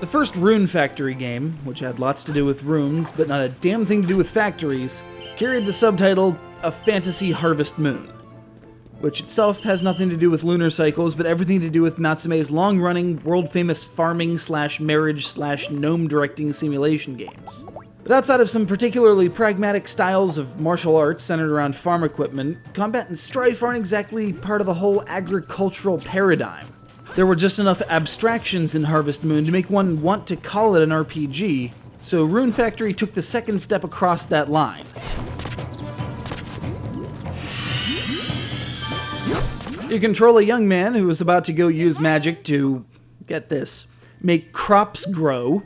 The first Rune Factory game, which had lots to do with runes but not a damn thing to do with factories, carried the subtitle A Fantasy Harvest Moon, which itself has nothing to do with lunar cycles, but everything to do with Natsume's long-running, world-famous farming/marriage/gnome directing simulation games. But outside of some particularly pragmatic styles of martial arts centered around farm equipment, combat and strife aren't exactly part of the whole agricultural paradigm. There were just enough abstractions in Harvest Moon to make one want to call it an RPG, so Rune Factory took the second step across that line. You control a young man who is about to go use magic to, get this, make crops grow,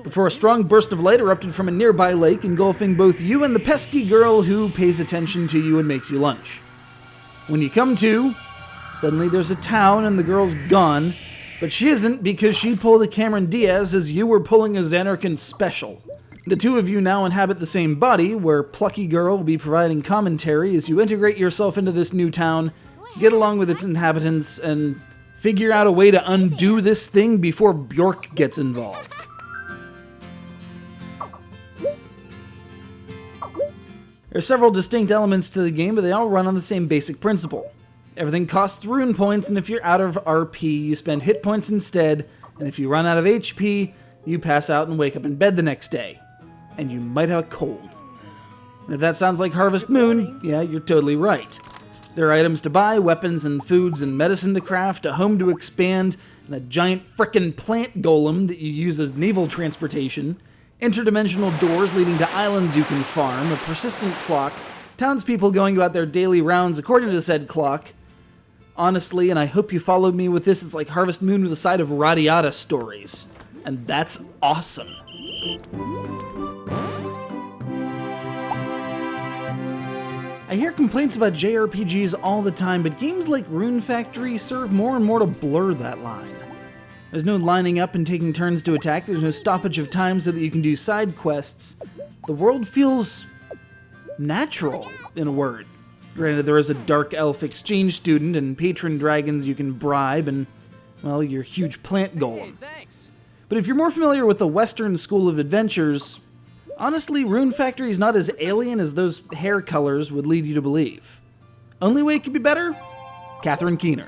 before a strong burst of light erupted from a nearby lake, engulfing both you and the pesky girl who pays attention to you and makes you lunch. When you come to, suddenly there's a town and the girl's gone, but she isn't because she pulled a Cameron Diaz as you were pulling a Xanarkin special. The two of you now inhabit the same body, where Plucky Girl will be providing commentary as you integrate yourself into this new town, get along with its inhabitants, and figure out a way to undo this thing before Bjork gets involved. There are several distinct elements to the game, but they all run on the same basic principle. Everything costs rune points, and if you're out of RP, you spend hit points instead, and if you run out of HP, you pass out and wake up in bed the next day. And you might have a cold. And if that sounds like Harvest Moon, yeah, you're totally right. There are items to buy, weapons and foods and medicine to craft, a home to expand, and a giant frickin' plant golem that you use as naval transportation, interdimensional doors leading to islands you can farm, a persistent clock, townspeople going about their daily rounds according to said clock. Honestly, and I hope you followed me with this, it's like Harvest Moon with a side of Radiata Stories. And that's awesome. I hear complaints about JRPGs all the time, but games like Rune Factory serve more and more to blur that line. There's no lining up and taking turns to attack, there's no stoppage of time so that you can do side quests. The world feels natural, in a word. Granted, there is a dark elf exchange student and patron dragons you can bribe and, well, your huge plant golem. But if you're more familiar with the Western school of adventures, honestly, Rune Factory is not as alien as those hair colors would lead you to believe. Only way it could be better? Catherine Keener.